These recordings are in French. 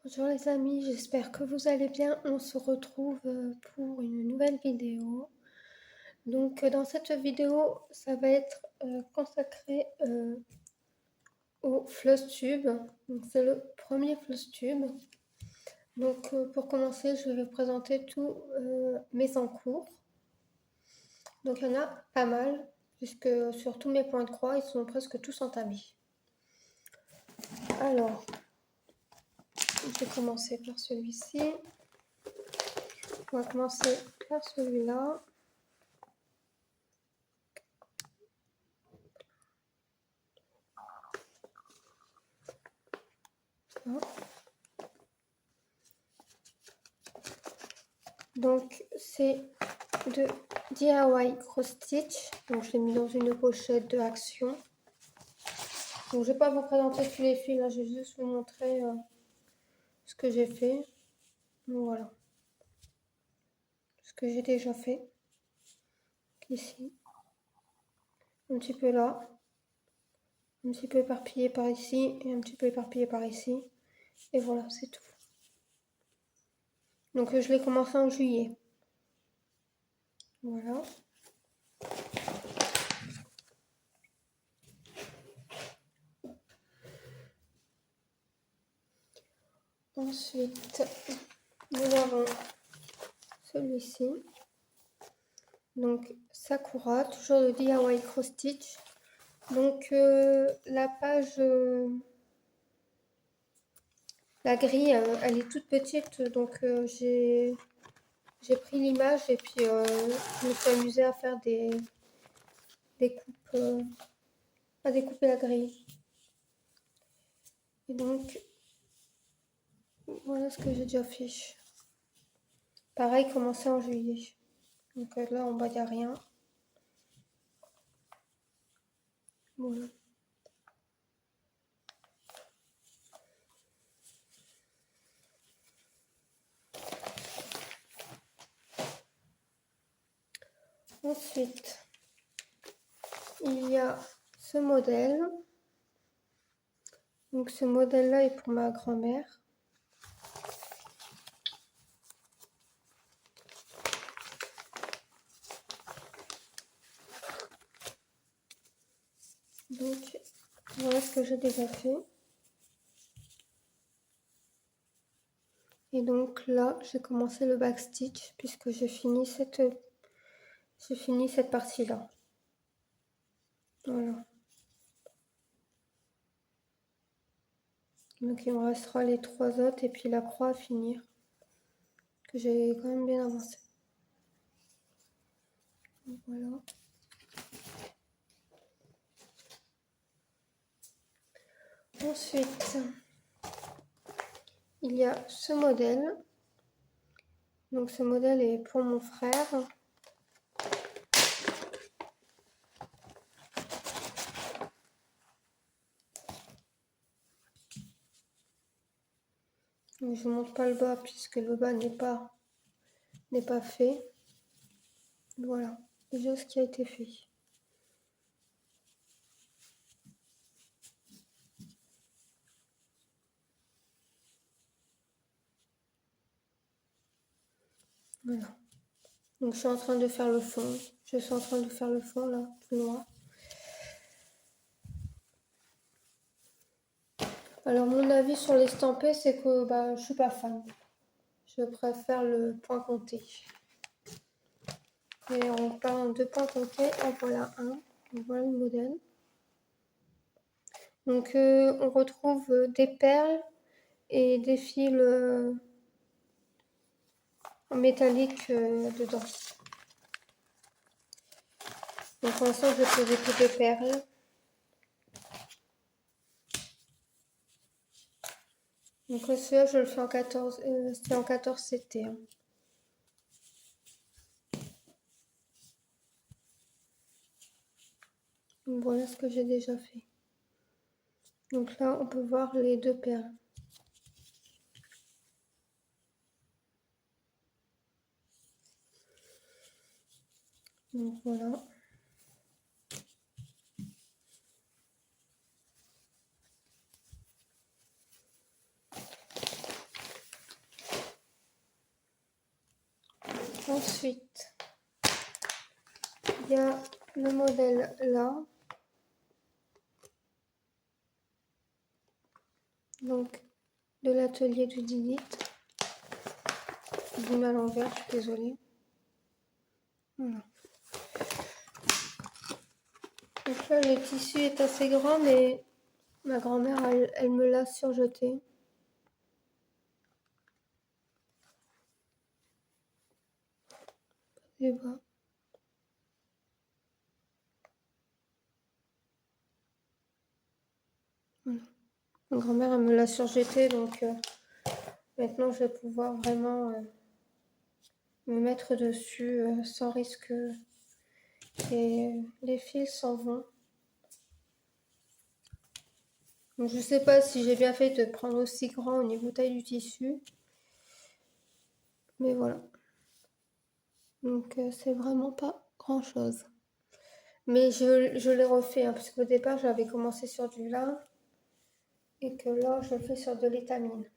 Bonjour les amis, j'espère que vous allez bien. On se retrouve pour une nouvelle vidéo. Donc dans cette vidéo, ça va être consacré au floss tube. Donc c'est le premier floss tube. Donc pour commencer, je vais vous présenter tous mes encours. Donc il y en a pas mal, puisque sur tous mes points de croix, ils sont presque tous entamés. Alors, je vais commencer par celui-ci. On va commencer par celui-là. Donc c'est de DIY Cross Stitch. Donc je l'ai mis dans une pochette de Action. Donc je vais pas vous présenter tous les fils là, je vais juste vous montrer ce que j'ai fait. Donc voilà. Ce que j'ai déjà fait. Ici. Un petit peu là. Un petit peu éparpillé par ici et un petit peu éparpillé par ici. Et voilà, c'est tout. Donc je l'ai commencé en juillet. Voilà. Ensuite, nous avons celui-ci. Donc Sakura, toujours de DIY Cross Stitch. Donc la page, la grille, elle est toute petite, donc j'ai pris l'image et puis je me suis amusée à faire des coupes, à découper la grille. Et donc voilà ce que j'ai déjà fait. Pareil, commencé en juillet. Donc là en bas il n'y a rien. Voilà. Ensuite, il y a ce modèle. Donc ce modèle-là est pour ma grand-mère. Donc voilà ce que j'ai déjà fait. Et donc là, j'ai commencé le backstitch puisque j'ai fini cette partie-là. Voilà. Donc il me restera les 3 autres et puis la croix à finir. Que j'ai quand même bien avancé. Donc voilà. Ensuite, il y a ce modèle. Donc ce modèle est pour mon frère. Donc je ne montre pas le bas puisque le bas n'est pas fait. Voilà, déjà ce qui a été fait. Voilà. Donc je suis en train de faire le fond. Je suis en train de faire le fond là, tout noir. Alors mon avis sur l'estampé, c'est que je suis pas fan. Je préfère le point compté. Et en parlant de points comptés, en voilà un. Donc voilà le modèle. Donc on retrouve des perles et des fils en métallique dedans. Donc pour l'instant je faisais que des perles. Donc celui-là je le fais en 14, c'était en 14 CT. Hein. Donc voilà ce que j'ai déjà fait. Donc là on peut voir les 2 perles. Donc voilà. Ensuite, il y a le modèle là. Donc, de l'atelier de Didit. J'ai mal à l'envers, je suis désolée. Voilà. Donc là, le tissu est assez grand, mais ma grand-mère, elle me l'a surjeté. Et bah. Voilà. Ma grand-mère, elle me l'a surjeté, donc maintenant, je vais pouvoir vraiment me mettre dessus sans risque. Et les fils s'en vont. Donc, je sais pas si j'ai bien fait de prendre aussi grand au niveau taille du tissu. Mais voilà. Donc c'est vraiment pas grand chose. Mais je l'ai refait, hein, parce qu'au départ j'avais commencé sur du lin. Et que là je fais sur de l'étamine.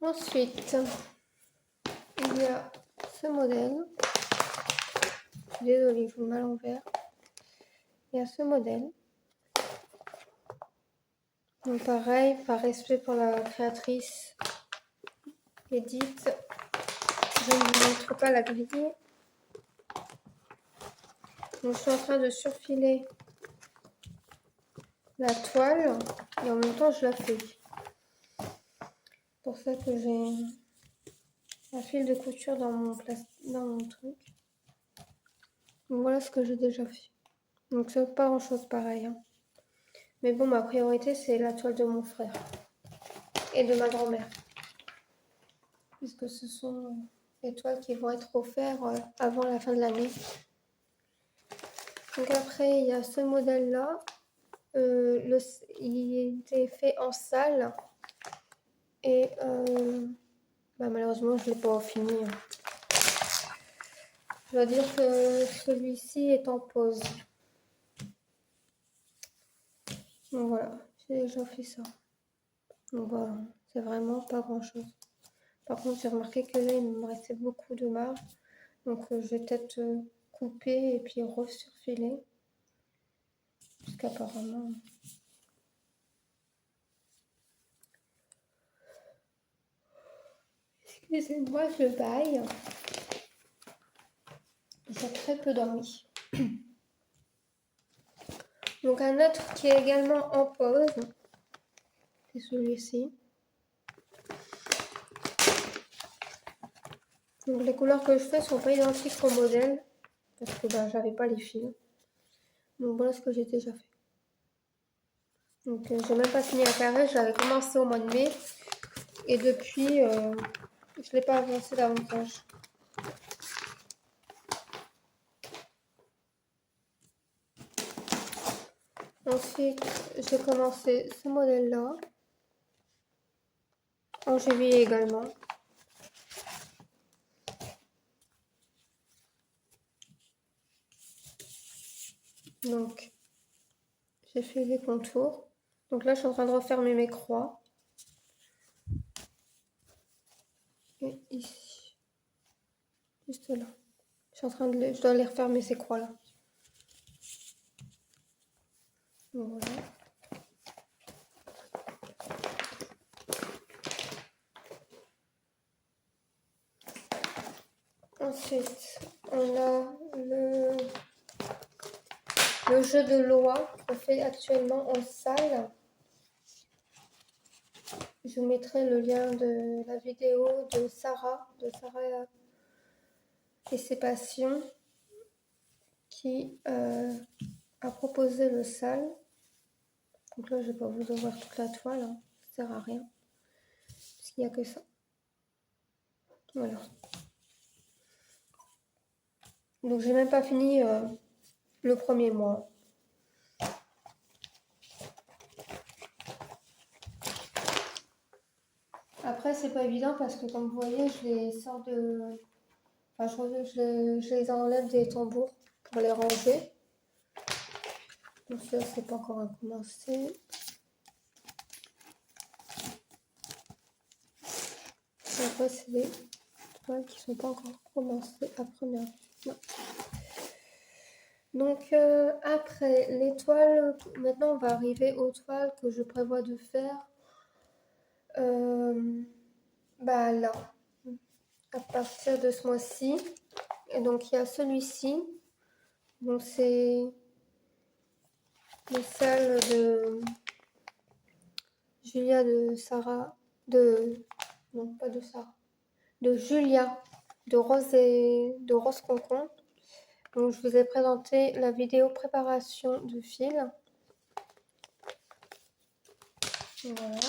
Ensuite, il y a ce modèle. Désolée, je vous le mets à l'envers. Il y a ce modèle. Donc pareil, par respect pour la créatrice Edith, je ne vous montre pas la grille. Donc je suis en train de surfiler la toile et en même temps je la fais. C'est pour ça que j'ai un fil de couture dans mon truc. Donc voilà ce que j'ai déjà fait. Donc c'est pas grand chose pareil. Hein. Mais bon, ma priorité c'est la toile de mon frère et de ma grand-mère. Puisque ce sont les toiles qui vont être offertes avant la fin de l'année. Donc après il y a ce modèle là. Il était fait en salle. Et malheureusement je ne l'ai pas fini. Hein. Je dois dire que celui-ci est en pause. Donc voilà, j'ai déjà fait ça. Donc voilà, c'est vraiment pas grand chose. Par contre, j'ai remarqué que là, il me restait beaucoup de marge. Donc je vais peut-être couper et puis resurfiler. Puisqu'apparemment... Excusez-moi, je baille. J'ai très peu dormi. Donc un autre qui est également en pause, c'est celui-ci. Donc les couleurs que je fais sont pas identiques au modèle, parce que j'avais pas les fils. Donc voilà ce que j'ai déjà fait. Donc j'ai même pas fini un carré, j'avais commencé au mois de mai. Et depuis, je l'ai pas avancé davantage. Ensuite, j'ai commencé ce modèle-là. En juillet également. Donc, j'ai fait les contours. Donc là, je suis en train de refermer mes croix. Et ici. Juste là. Je dois les refermer ces croix-là. Voilà. Ensuite, on a le jeu de loi qu'on fait actuellement en salle. Je vous mettrai le lien de la vidéo de Sarah et ses passions, qui a proposé le sale. Donc là, je ne vais pas vous ouvrir toute la toile, hein. Ça ne sert à rien, parce qu'il n'y a que ça. Voilà. Donc j'ai même pas fini le premier mois. Après, c'est pas évident parce que comme vous voyez, je les sors de... Enfin, je les enlève des tambours pour les ranger. Donc ça, c'est pas encore à commencer. Après, c'est des toiles qui sont pas encore commencées à première vue. Non. Donc après les toiles, maintenant on va arriver aux toiles que je prévois de faire. Bah là, à partir de ce mois-ci. Et donc il y a celui-ci. Donc c'est les salles de Julia de Sarah, non pas de Sarah, de Julia de Rose Concon. Donc je vous ai présenté la vidéo préparation de fil. Voilà.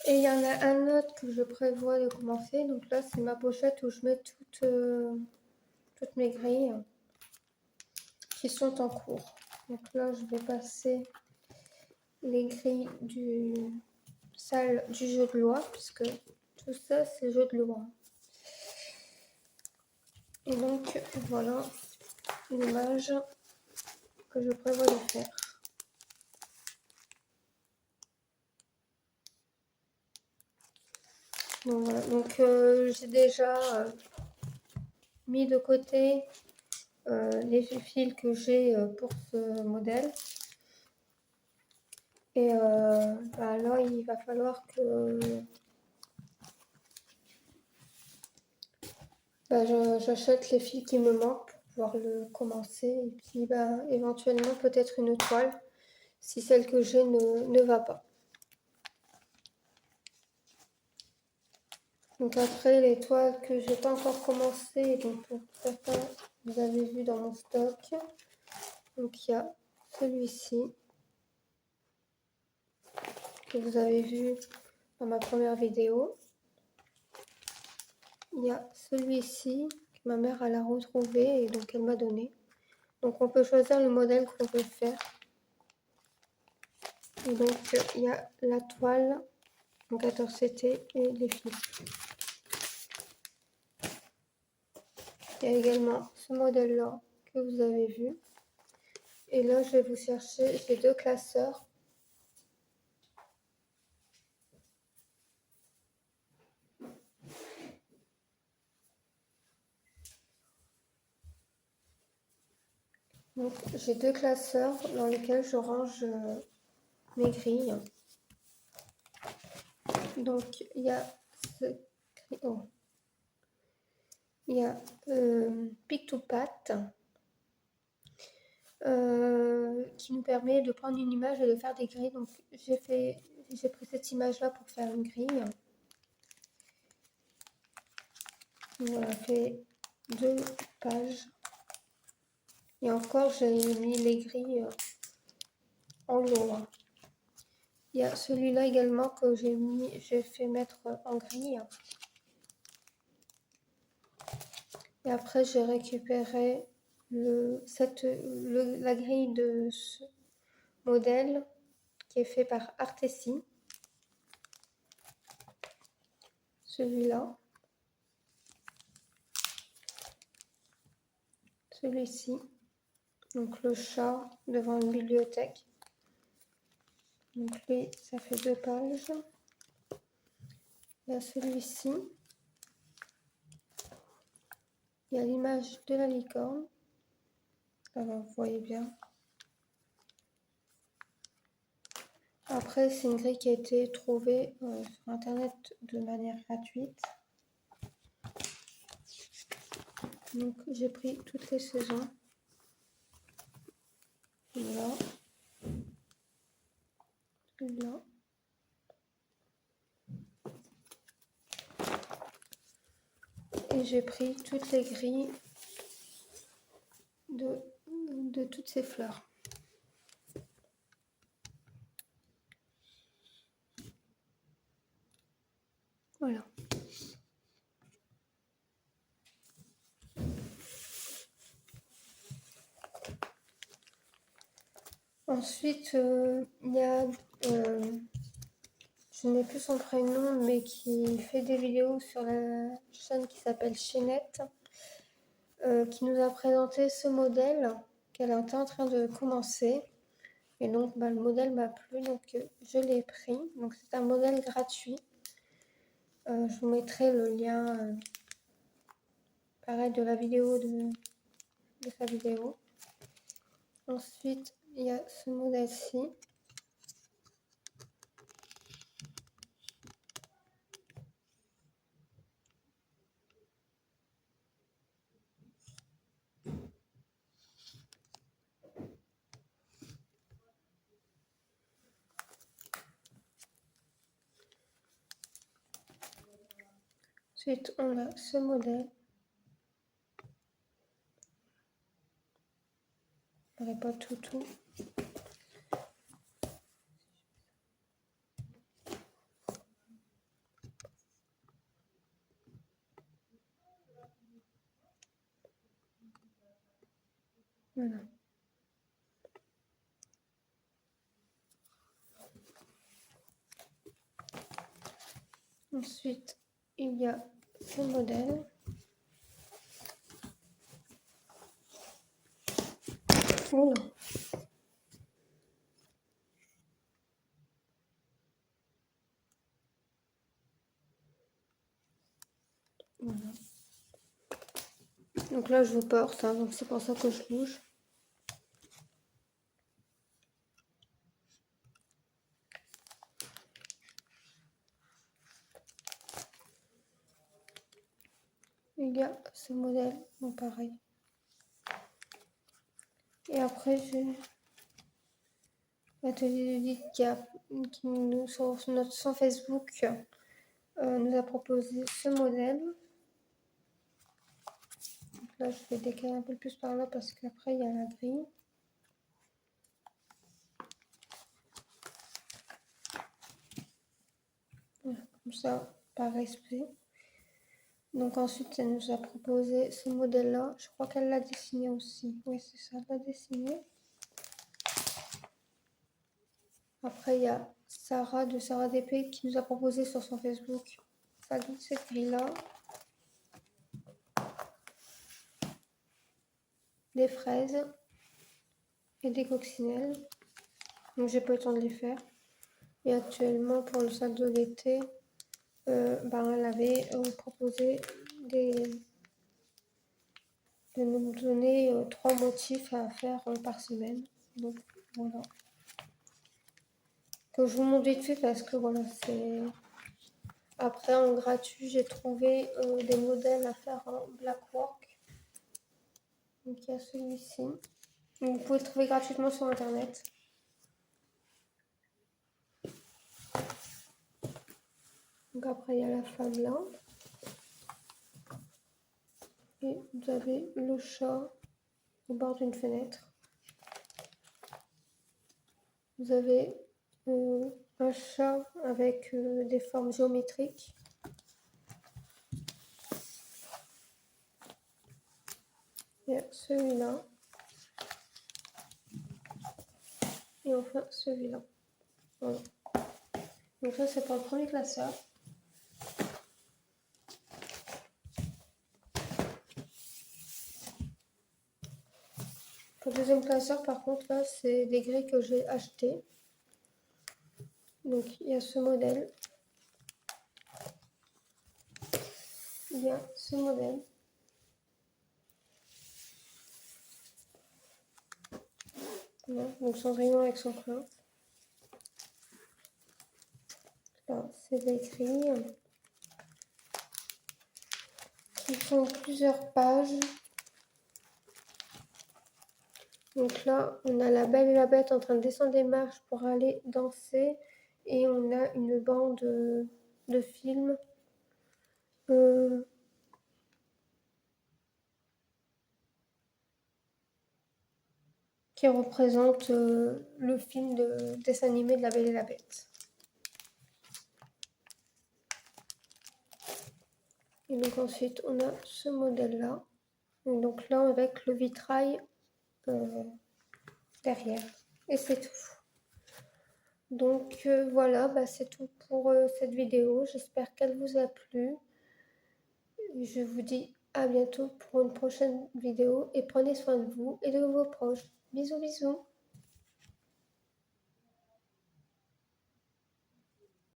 Et il y en a un autre que je prévois de commencer. Donc là c'est ma pochette où je mets toutes mes grilles qui sont en cours. Donc là je vais passer les grilles du salle du jeu de loi, puisque tout ça c'est jeu de loi. Et donc voilà l'image que je prévois de faire. Donc voilà, donc j'ai déjà mis de côté les fils que j'ai pour ce modèle. Et bah là il va falloir que j'achète les fils qui me manquent pour pouvoir le commencer. Et puis bah, éventuellement peut-être une toile si celle que j'ai ne va pas. Donc après les toiles que j'ai pas encore commencé, donc pour certains vous avez vu dans mon stock. Donc il y a celui-ci que vous avez vu dans ma première vidéo. Il y a celui-ci que ma mère elle a retrouvé et donc elle m'a donné. Donc on peut choisir le modèle qu'on veut faire. Et donc il y a la toile en 14 CT et les fils. Il y a également ce modèle-là que vous avez vu. Et là, je vais vous chercher, j'ai 2 classeurs. Donc, j'ai 2 classeurs dans lesquels je range mes grilles. Donc, il y a ce... Oh. Il y a Pic to Pat qui nous permet de prendre une image et de faire des grilles. Donc, j'ai pris cette image-là pour faire une grille. Voilà, fait 2 pages. Et encore, j'ai mis les grilles en lourd. Il y a celui-là également que j'ai fait mettre en grille. Et après, j'ai récupéré la grille de ce modèle qui est fait par Artessi. Celui-là. Celui-ci. Donc le chat devant une bibliothèque. Donc lui, ça fait 2 pages. Il y a celui-ci. Il y a l'image de la licorne. Alors, vous voyez bien. Après, c'est une grille qui a été trouvée sur Internet de manière gratuite. Donc, j'ai pris toutes les saisons. Là. Là. Et j'ai pris toutes les grilles de toutes ces fleurs. Voilà. Ensuite, il y a, je n'ai plus son prénom, mais qui fait des vidéos sur la chaîne qui s'appelle Chaînette, qui nous a présenté ce modèle. qu'elle est en train de commencer. Et donc le modèle m'a plu, donc je l'ai pris. Donc c'est un modèle gratuit. Je vous mettrai le lien pareil de la vidéo de sa vidéo. Ensuite, il y a ce modèle-ci. Ensuite, on a ce modèle. Je ne pas tout. Voilà. Ensuite, il y a ce modèle. Voilà. Voilà. Donc là, je vous porte, hein, donc c'est pour ça que je bouge. Il y a ce modèle, donc pareil. Et après, j'ai l'atelier de qui nous, sur notre Facebook nous a proposé ce modèle. Donc là, je vais décaler un peu plus par là parce qu'après, il y a la grille. Voilà, comme ça, par respect. Donc ensuite, elle nous a proposé ce modèle-là. Je crois qu'elle l'a dessiné aussi. Oui, c'est ça, elle l'a dessiné. Après, il y a Sarah de Sarah DP qui nous a proposé sur son Facebook cette grille-là. Des fraises et des coccinelles. Donc j'ai pas eu le temps de les faire. Et actuellement, pour le sac de l'été, elle avait proposé de nous donner 3 motifs à faire par semaine. Donc voilà. Que je vous montre vite fait parce que voilà, c'est... Après, en gratuit, j'ai trouvé des modèles à faire en blackwork. Donc il y a celui-ci. Vous pouvez le trouver gratuitement sur internet. Donc après, il y a la femme là. Et vous avez le chat au bord d'une fenêtre. Vous avez un chat avec des formes géométriques. Il y a celui-là. Et enfin celui-là. Voilà. Donc ça c'est pour le premier classeur. Pour le deuxième classeur par contre là c'est des grilles que j'ai achetées. Donc il y a ce modèle. Il y a ce modèle. Voilà. Donc Cendrillon avec son plein. Là c'est des grilles qui font plusieurs pages. Donc là, on a la Belle et la Bête en train de descendre des marches pour aller danser. Et on a une bande de films. Qui représente le film de dessin animé de la Belle et la Bête. Et donc ensuite, on a ce modèle-là. Donc là, avec le vitrail derrière. Et c'est tout. Donc voilà, c'est tout pour cette vidéo. J'espère qu'elle vous a plu. Je vous dis à bientôt pour une prochaine vidéo et prenez soin de vous et de vos proches. Bisous bisous.